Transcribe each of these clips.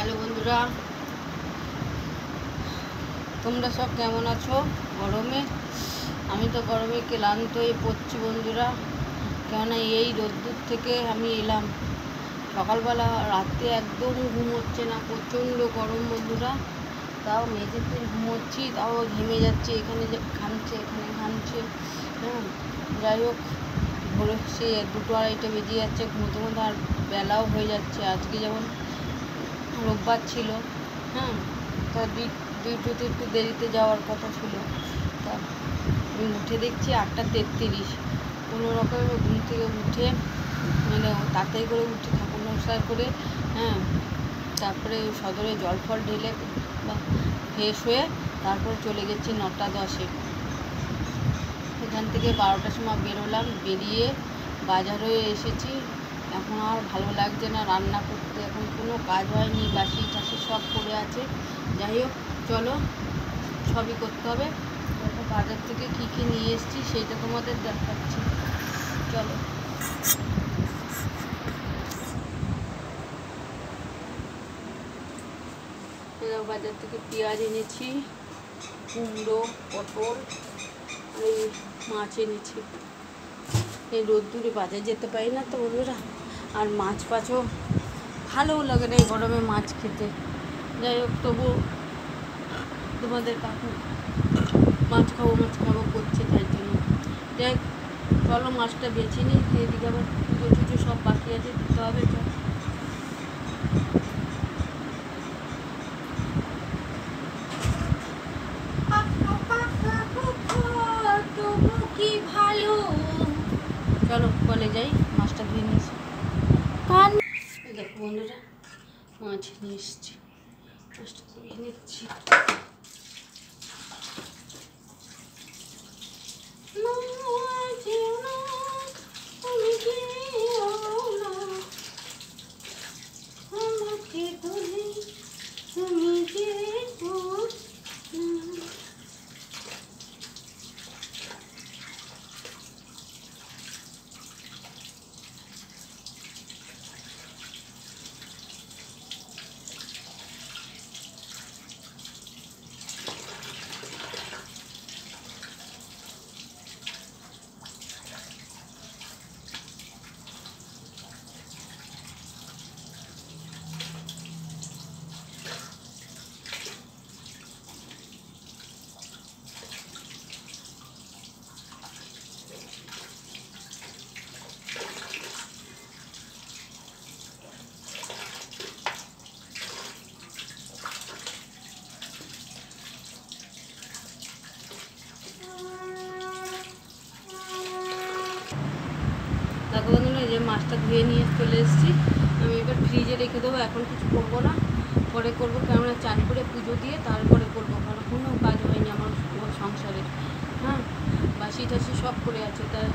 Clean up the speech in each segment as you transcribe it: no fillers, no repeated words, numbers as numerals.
Hello বন্ধুরা, তোমরা সব কেমন আছো? গরমে আমি তো গরমে ক্লান্ত হয়ে পড়ছি বন্ধুরা। কেননা এই রোদ্দুর থেকে আমি এলাম সকালবেলা, রাতে একদম ঘুম হচ্ছে না, প্রচণ্ড গরম বন্ধুরা। তাও মেঝেতে ঘুমোচ্ছি, তাও ঘেমে যাচ্ছে, এখানে যে ঘামছে এখানে ঘামছে। হ্যাঁ, যাই হোক, ভোরে সে 2-2:30 বেজে যাচ্ছে ঘুমোতে ঘুমোতে, আর বেলাও হয়ে যাচ্ছে। আজকে যেমন রোববার ছিল, হ্যাঁ, তা ডিউটিতে একটু দেরিতে যাওয়ার কথা ছিল। তা আমি উঠে দেখছি 8:33। কোনো রকমে ঘুম থেকে উঠে, মানে তাড়াতাড়ি করে উঠে ঠাকুর নমস্কার করে, হ্যাঁ, তারপরে সদরে জল ফল ঢেলে ফ্রেশ হয়ে তারপরে চলে গেছি 9:10-এ। এখান থেকে 12টার সময় বেরোলাম, বেরিয়ে বাজার হয়ে এসেছি। এখন আর ভালো লাগছে না রান্না করতে, এখন কোনো কাজ হয়নি, বাসি টাসি সব পড়ে আছে। যাই হোক, চলো, সবই করতে হবে। দেখো বাজার থেকে কী কী নিয়ে এসেছি সেইটা তোমাদের দেখাচ্ছি, চলো। বাজার থেকে পেঁয়াজ এনেছি, কুমড়ো, পটল, আর এই মাছ এনেছি। এই রোদ্দুরে বাজার যেতে পারি না তো বন্ধুরা, আর মাছ ফাছও ভালোও লাগে না এই গরমে মাছ খেতে। যাই হোক, তবু তোমাদের কাকু মাছ খাবো করছে, তাই জন্য। যাই হোক, চলো মাছটা বেছে নিই, এদিকে আবার পুজো টুজো সব বাকি আছে, দিতে হবে। কি ভালো, চলো বলে যাই, মাছটা ধুয়ে নিয়েছি। দেখো বন্ধুরা, মাছ নিয়ে এসছি, মাছটা ধুয়ে নিচ্ছি। দেখো বন্ধুরা, এই যে মাছটা ধুয়ে নিয়ে চলে এসেছি। আমি এবার ফ্রিজে রেখে দেবো, এখন কিছু করবো না, পরে করবো। কেননা চান করে পুজো দিয়ে তারপরে করবো, কারণ কোনো কাজ হয়নি আমার সংসারে। হ্যাঁ, বাসি টাসি সব করে আছে, তাই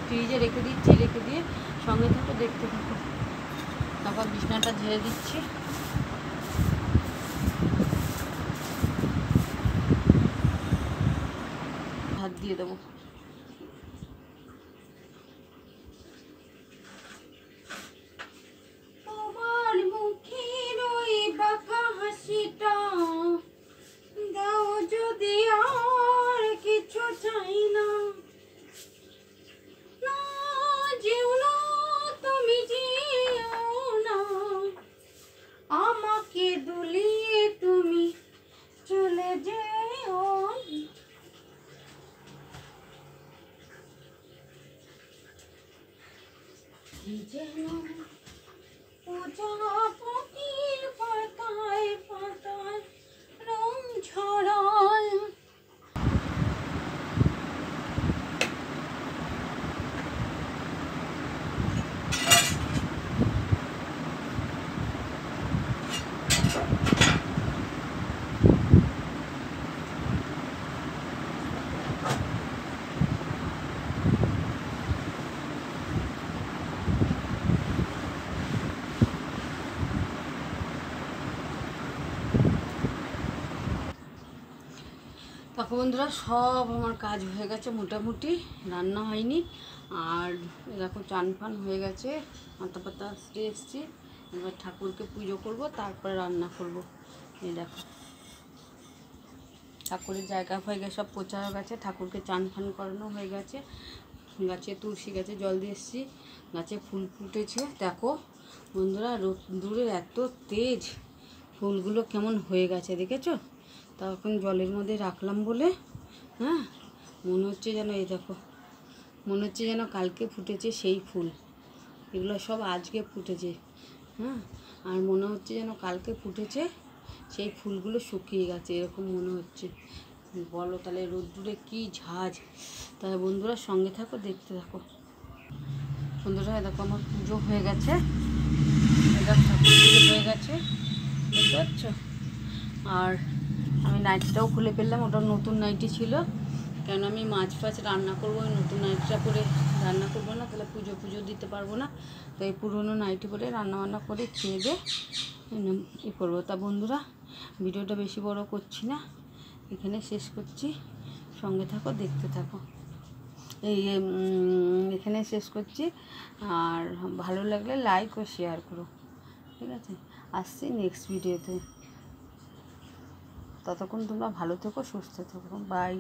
ফ্রিজে রেখে দিচ্ছি। রেখে দিয়ে সঙ্গে থাকো, দেখতে থাকো। তারপর বিছনাটা ঝেড়ে দিচ্ছি। হাত দিয়ে দেবো। দাও যদি, আর কিছু চাই না, না যেও না, তুমি যেও না, আমাকে দুলিয়ে তুমি চলে যেও। যেন প্রজাপতির পাতায় পাতায় রং ছড়ায়। দেখো বন্ধুরা, সব আমার কাজ হয়ে গেছে মোটামুটি, রান্না হয়নি। আর দেখো চান ফান হয়ে গেছে, মাথা পাতা আসতে এসছি। এবার ঠাকুরকে পুজো করব, তারপরে রান্না করব। এই দেখো ঠাকুরের জায়গা ফায়গা সব পোছা হয়ে গেছে, ঠাকুরকে চান ফান করানো হয়ে গেছে, গাছে তুলসী গাছে জল দিয়ে এসেছি, গাছে ফুল ফুটেছে। দেখো বন্ধুরা রোদ্দুরে এত তেজ, ফুলগুলো কেমন হয়ে গেছে দেখেছো? তখন জলের মধ্যে রাখলাম বলে হ্যাঁ মনে হচ্ছে যেন, এই দেখো মনে হচ্ছে যেন কালকে ফুটেছে সেই ফুল, এগুলো সব আজকে ফুটেছে। হ্যাঁ, আর মনে হচ্ছে যেন কালকে ফুটেছে সেই ফুলগুলো শুকিয়ে গেছে, এরকম মনে হচ্ছে। বলো তাহলে রোদ্দুরে কী ঝাঁজ। তাহলে বন্ধুরা সঙ্গে থাকো, দেখতে থাকো। বন্ধুরা দেখো আমার পুজো হয়ে গেছে, ঠাকুর পুজো হয়ে গেছে, বুঝতে পারছো? আর আমি নাইটিটাও খুলে ফেললাম, ওটা নতুন নাইটি ছিল, কেন আমি মাছ ফাছ রান্না করবো, ওই নতুন নাইটিটা করে রান্না করবো না, তাহলে পুজো দিতে পারবো না। তো এই পুরোনো নাইটি পরে রান্নাবান্না করে খেয়ে দিয়ে করবো। তা বন্ধুরা ভিডিওটা বেশি বড় করছি না, এখানে শেষ করছি, সঙ্গে থাকো, দেখতে থাকো। এখানে শেষ করছি, আর ভালো লাগলে লাইক ও শেয়ার করো, ঠিক আছে? আসছি নেক্সট ভিডিওতে, ততক্ষণ তোমরা ভালো থেকো, সুস্থ থেকো, বাই।